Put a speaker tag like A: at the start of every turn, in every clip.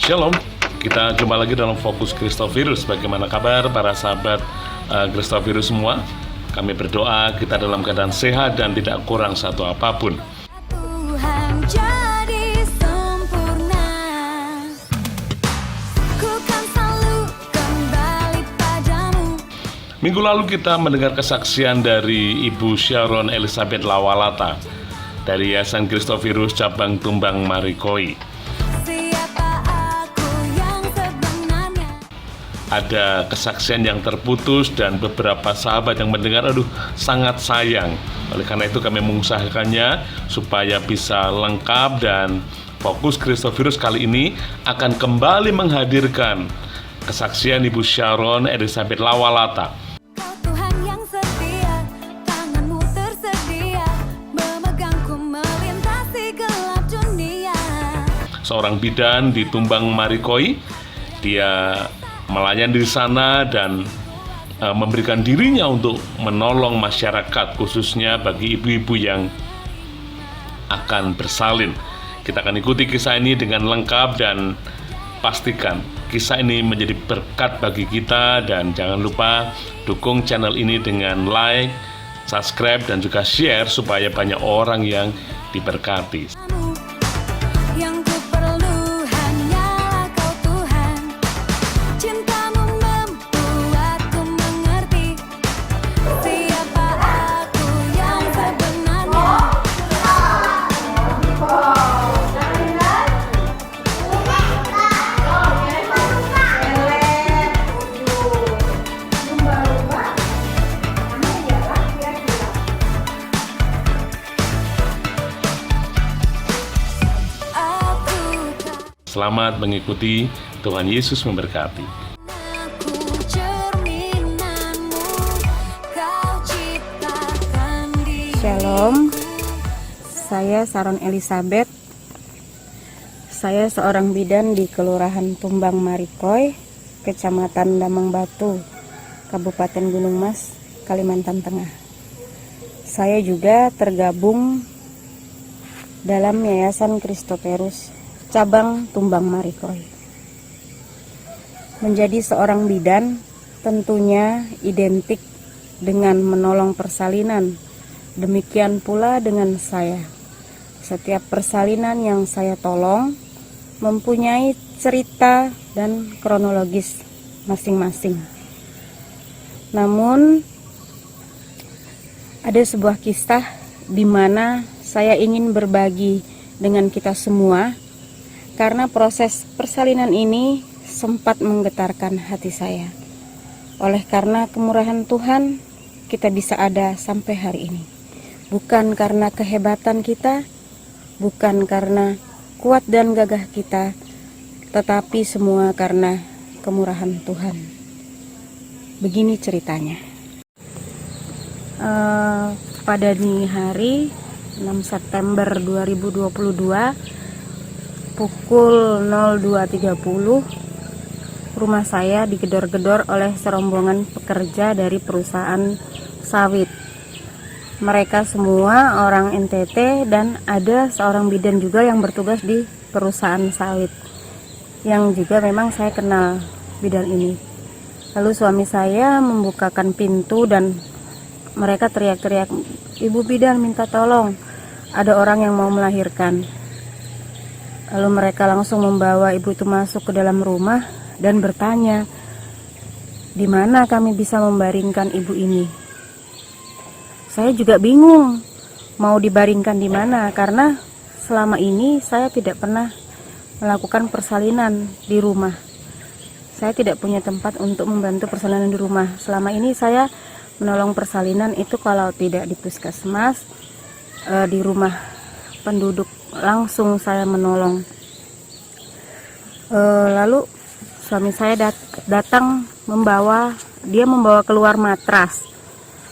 A: Shalom, kita jumpa lagi dalam Fokus Kristovirus. Bagaimana kabar para sahabat Kristovirus semua? Kami berdoa kita dalam keadaan sehat dan tidak kurang satu apapun.
B: Tuhan jadi sempurna, ku kan selalu kembali padamu.
A: Minggu lalu kita mendengar kesaksian dari Ibu Sharon Elizabeth Lawalata dari Yayasan Kristovirus Cabang Tumbang Marikoi. Ada kesaksian yang terputus dan beberapa sahabat yang mendengar, sangat sayang. Oleh karena itu kami mengusahakannya supaya bisa lengkap, dan Fokus Kristovirus kali ini akan kembali menghadirkan kesaksian Ibu Sharon Elizabeth Lawalata.
B: Kau Tuhan yang setia, tanganmu tersedia, memegangku melintasi gelap dunia.
A: Seorang bidan di Tumbang Marikoi, dia melayani di sana dan memberikan dirinya untuk menolong masyarakat, khususnya bagi ibu-ibu yang akan bersalin. Kita akan ikuti kisah ini dengan lengkap dan pastikan kisah ini menjadi berkat bagi kita. Dan jangan lupa dukung channel ini dengan like, subscribe, dan juga share supaya banyak orang yang diberkati.
B: Yang ku perlu hanyalah kau Tuhan, cintamu membuatku mengerti siapa aku yang sebenarnya. Aku tak
A: Selamat mengikuti. Tuhan Yesus memberkati.
B: aku cerminanmu, kau ciptakan diriku.
C: Shalom, saya Sharon Elizabeth. Saya seorang bidan di Kelurahan Tumbang Marikoi, Kecamatan Damang Batu, Kabupaten Gunung Mas, Kalimantan Tengah. Saya juga tergabung dalam Yayasan Kristovirus Cabang Tumbang Marikoi. Menjadi seorang bidan tentunya identik dengan menolong persalinan. Demikian pula dengan saya. Setiap persalinan yang saya tolong mempunyai cerita dan kronologis masing-masing. Namun ada sebuah kisah di mana saya ingin berbagi dengan kita semua, karena proses persalinan ini sempat menggetarkan hati saya. Oleh karena kemurahan Tuhan, kita bisa ada sampai hari ini. Bukan karena kehebatan kita, bukan karena kuat dan gagah kita, tetapi semua karena kemurahan Tuhan. Begini ceritanya. Pada dini hari 6 September 2022 pukul 02.30, rumah saya digedor-gedor oleh serombongan pekerja dari perusahaan sawit. Mereka semua orang NTT dan ada seorang bidan juga yang bertugas di perusahaan sawit, yang juga memang saya kenal bidan ini. Lalu suami saya membukakan pintu dan mereka teriak-teriak, "Ibu bidan minta tolong, ada orang yang mau melahirkan." Lalu mereka langsung membawa ibu itu masuk ke dalam rumah dan bertanya, "Di mana kami bisa membaringkan ibu ini?" Saya juga bingung mau dibaringkan di mana, karena selama ini saya tidak pernah melakukan persalinan di rumah. Saya tidak punya tempat untuk membantu persalinan di rumah. Selama ini saya menolong persalinan itu kalau tidak di puskesmas, di rumah penduduk langsung saya menolong. Lalu suami saya datang membawa keluar matras,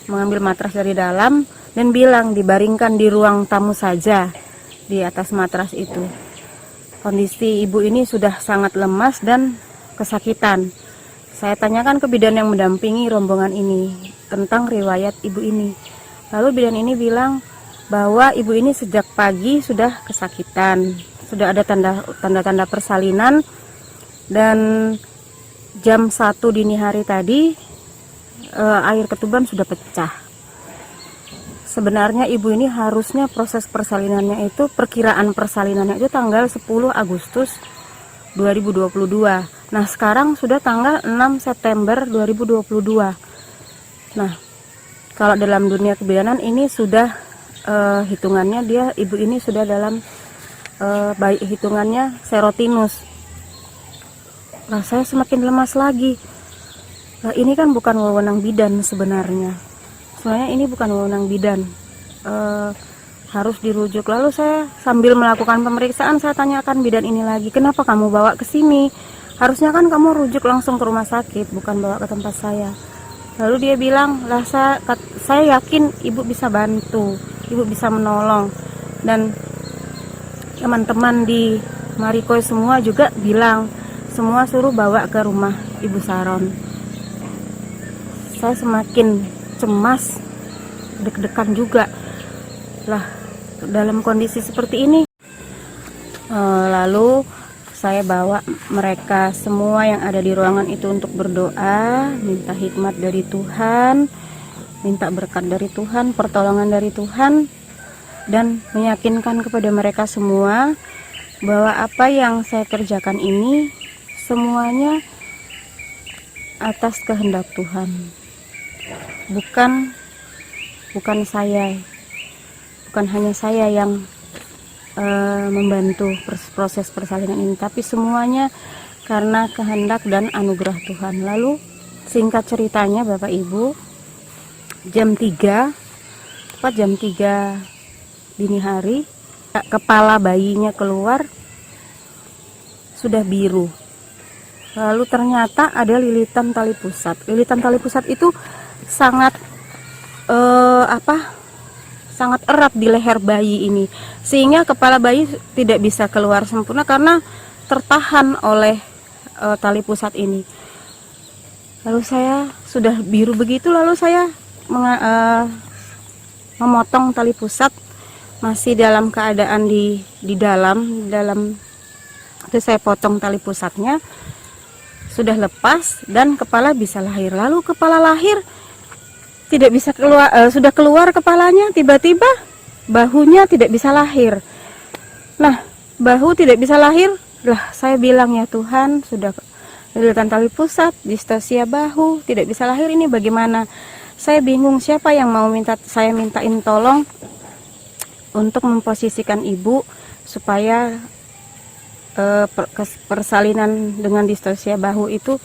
C: mengambil matras dari dalam dan bilang dibaringkan di ruang tamu saja di atas matras itu. Kondisi ibu ini sudah sangat lemas dan kesakitan. Saya tanyakan ke bidan yang mendampingi rombongan ini tentang riwayat ibu ini. Lalu bidan ini bilang bahwa ibu ini sejak pagi sudah kesakitan, sudah ada tanda-tanda persalinan Dan jam 1 dini hari tadi air ketuban sudah pecah. Sebenarnya ibu ini harusnya proses persalinannya itu, perkiraan persalinannya itu tanggal 10 Agustus 2022. Nah, sekarang sudah tanggal 6 September 2022. Nah, kalau dalam dunia kebidanan ini sudah hitungannya ibu ini sudah dalam baik hitungannya serotinus. Nah, saya semakin lemas lagi. Nah, ini kan bukan wewenang bidan sebenarnya. Sebenarnya ini bukan wewenang bidan. Harus dirujuk. Lalu saya sambil melakukan pemeriksaan, saya tanyakan bidan ini lagi, kenapa kamu bawa ke sini? Harusnya kan kamu rujuk langsung ke rumah sakit, bukan bawa ke tempat saya. Lalu dia bilang, lah saya yakin ibu bisa bantu, ibu bisa menolong. Dan teman-teman di Marikoi semua juga bilang, semua suruh bawa ke rumah Ibu Saron. Saya semakin cemas, deg-degan juga. Lah, dalam kondisi seperti ini, lalu saya bawa mereka semua yang ada di ruangan itu untuk berdoa, minta hikmat dari Tuhan, minta berkat dari Tuhan, pertolongan dari Tuhan, dan meyakinkan kepada mereka semua bahwa apa yang saya kerjakan ini semuanya atas kehendak Tuhan. Bukan saya, bukan hanya saya yang membantu proses persalinan ini, tapi semuanya karena kehendak dan anugerah Tuhan. Lalu singkat ceritanya Bapak Ibu, tepat jam 3 dini hari, kepala bayinya keluar sudah biru. Lalu ternyata ada lilitan tali pusat. Lilitan tali pusat itu sangat sangat erat di leher bayi ini, sehingga kepala bayi tidak bisa keluar sempurna karena tertahan oleh tali pusat ini. Lalu saya sudah biru begitu, lalu saya memotong tali pusat, masih dalam keadaan di dalam itu saya potong tali pusatnya, sudah lepas dan kepala bisa lahir. Lalu kepala lahir tidak bisa keluar, sudah keluar kepalanya, tiba-tiba bahunya tidak bisa lahir. Nah, bahu tidak bisa lahir, lah saya bilang, ya Tuhan, sudah lilitan tali pusat, distosia bahu, tidak bisa lahir, ini bagaimana? Saya bingung, siapa yang mau saya mintain tolong untuk memposisikan ibu supaya persalinan dengan distosia bahu itu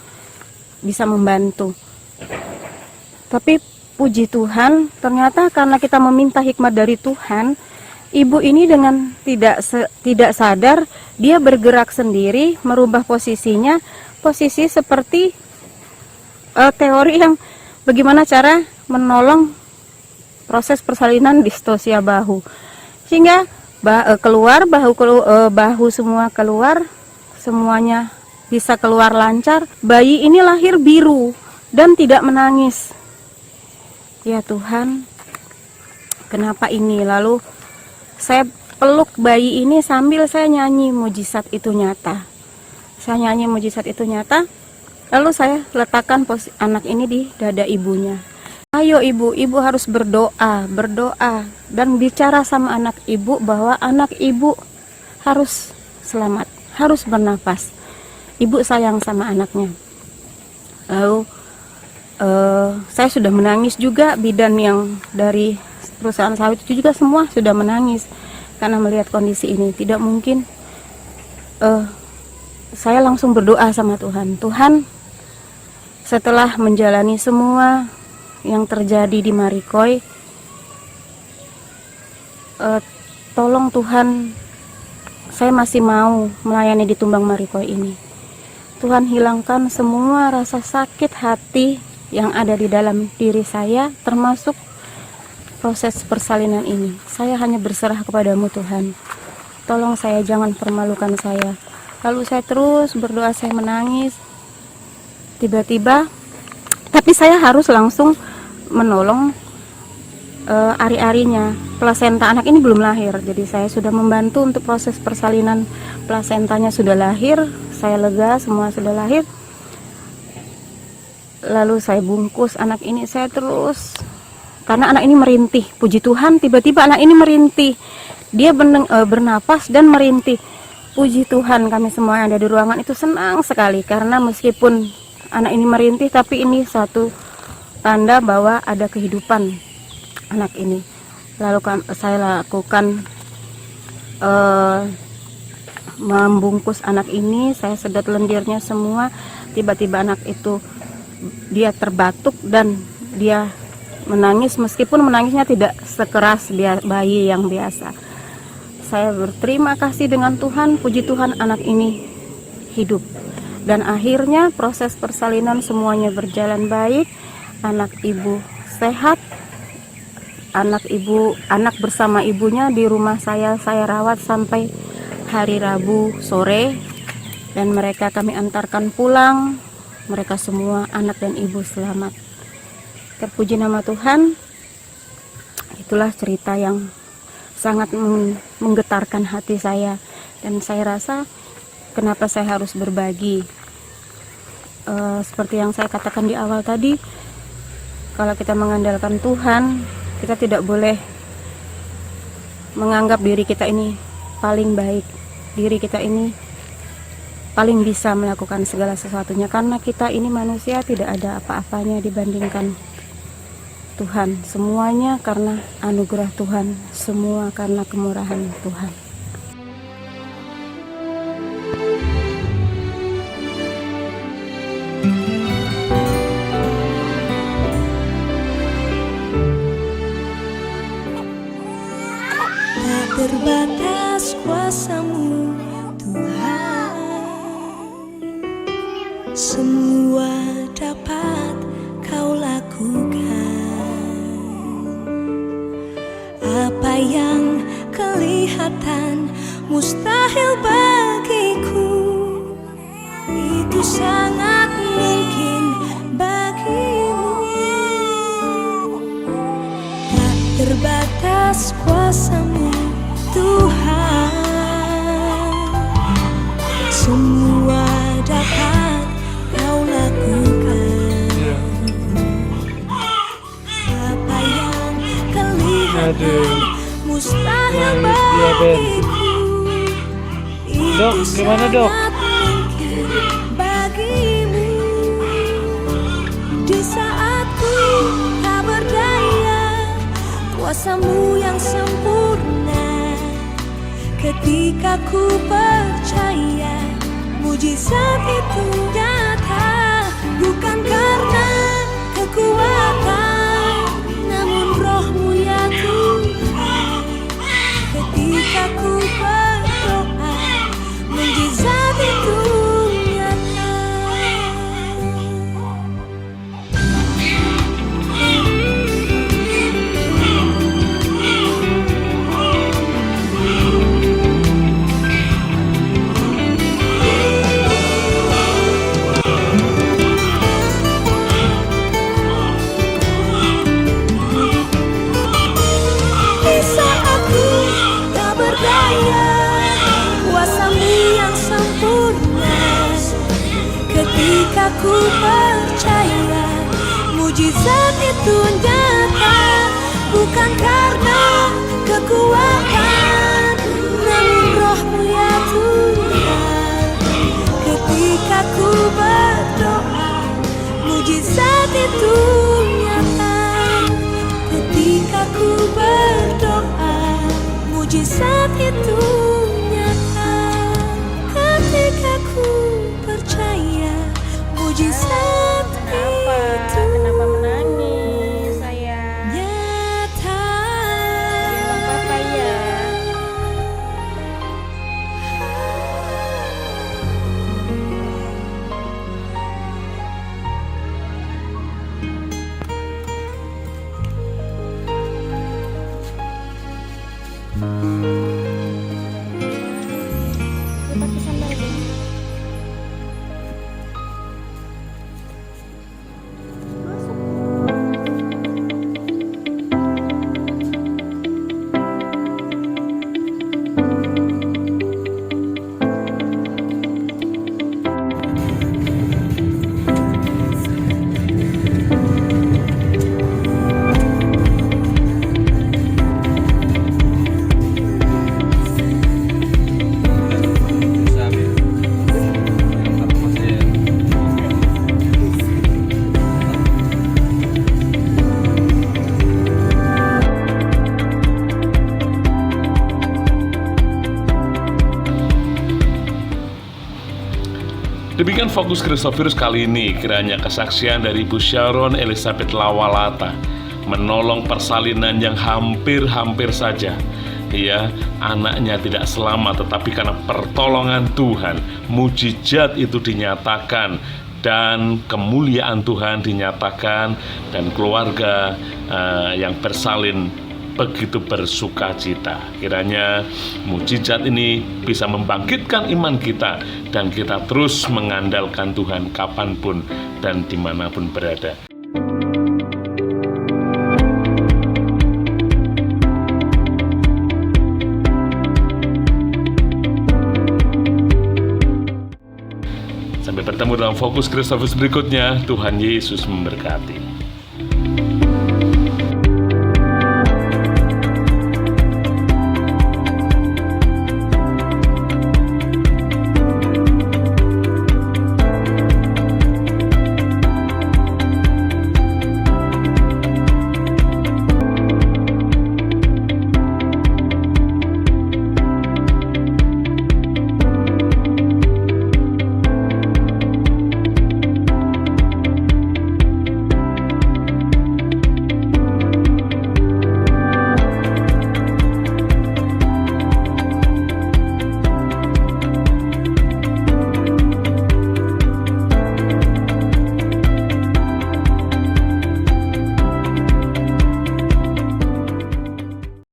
C: bisa membantu. Tapi puji Tuhan, ternyata karena kita meminta hikmat dari Tuhan, ibu ini dengan tidak sadar dia bergerak sendiri, merubah posisinya, posisi seperti teori yang bagaimana cara menolong proses persalinan distosia bahu, sehingga keluar bahu semua keluar, semuanya bisa keluar lancar. Bayi ini lahir biru dan tidak menangis. Ya Tuhan, kenapa ini? Lalu saya peluk bayi ini sambil saya nyanyi mujizat itu nyata. Saya nyanyi mujizat itu nyata. Lalu saya letakkan anak ini di dada ibunya. Ayo ibu harus berdoa dan bicara sama anak ibu bahwa anak ibu harus selamat, harus bernapas. Ibu sayang sama anaknya. Lalu saya sudah menangis juga, bidan yang dari perusahaan sawit itu juga semua sudah menangis karena melihat kondisi ini. Tidak mungkin. Saya langsung berdoa sama Tuhan. Tuhan, setelah menjalani semua yang terjadi di Marikoi, tolong Tuhan, saya masih mau melayani di Tumbang Marikoi ini. Tuhan, hilangkan semua rasa sakit hati yang ada di dalam diri saya, termasuk proses persalinan ini. Saya hanya berserah kepadamu Tuhan. Tolong saya, jangan permalukan saya. Lalu saya terus berdoa, saya menangis. Tiba-tiba, tapi saya harus langsung menolong ari-arinya. Plasenta anak ini belum lahir, jadi saya sudah membantu untuk proses persalinan. Plasentanya sudah lahir, saya lega, semua sudah lahir. Lalu saya bungkus anak ini, saya terus, karena anak ini merintih. Puji Tuhan, tiba-tiba anak ini merintih. Dia bernapas dan merintih. Puji Tuhan, kami semua yang ada di ruangan itu senang sekali, karena meskipun anak ini merintih, tapi ini satu tanda bahwa ada kehidupan anak ini. Lalu saya lakukan membungkus anak ini, saya sedot lendirnya semua. Tiba-tiba anak itu dia terbatuk dan dia menangis, meskipun menangisnya tidak sekeras bayi yang biasa. Saya berterima kasih dengan Tuhan, puji Tuhan anak ini hidup. Dan akhirnya proses persalinan semuanya berjalan baik. Anak ibu sehat, anak bersama ibunya di rumah saya rawat sampai hari Rabu sore, dan mereka kami antarkan pulang. Mereka semua anak dan ibu selamat. Terpuji nama Tuhan. Itulah cerita yang sangat menggetarkan hati saya, dan saya rasa kenapa saya harus berbagi. Seperti yang saya katakan di awal tadi, kalau kita mengandalkan Tuhan, kita tidak boleh menganggap diri kita ini paling baik, diri kita ini paling bisa melakukan segala sesuatunya, karena kita ini manusia, tidak ada apa-apanya dibandingkan Tuhan. Semuanya karena anugerah Tuhan, semua karena kemurahan Tuhan.
B: Tak terbatas kuasa-Mu Tuhan, semua dapat Kau lakukan. Apa yang kelihatan mustahil bagiku, itu sangat mungkin bagimu. Tak terbatas kuasa-Mu Tuhan, semua dapat Kau lakukan. Apa yang kelihatan mustahil bagiku, itu sangat mungkin bagimu. Di saat ku tak berdaya, kuasa-Mu yang sempurna. Ketika ku percaya, mujizat itu nyata. Bukan karena kekuatan, namun Roh-Mu ya Tuhan. Ketika ku berdoa, mujizat itu nyata. Di saat ku tak berdaya, kuasa-Mu yang sempurna. Ketika ku percaya, mujizat itu nyata. Bukan karena kekuatan, namun Roh-Mu ya Tuhan. Ketika ku berdoa, mujizat itu nyata. Ketika ku berdoa, mujizat itu nyata. Ketika ku percaya, mujizat itu
C: Kenapa menangis sayang?
B: nyata.
C: Papa ya.
A: Demikian Fokus Kristovirus kali ini. Kiranya kesaksian dari Ibu Sharon Elizabeth Lawalata menolong persalinan yang hampir-hampir saja anaknya tidak selamat, tetapi karena pertolongan Tuhan, mujizat itu dinyatakan dan kemuliaan Tuhan dinyatakan, dan keluarga yang bersalin begitu bersuka cita. Kiranya mujizat ini bisa membangkitkan iman kita, dan kita terus mengandalkan Tuhan kapanpun dan dimanapun berada. Sampai bertemu dalam Fokus Kristovirus berikutnya. Tuhan Yesus memberkati.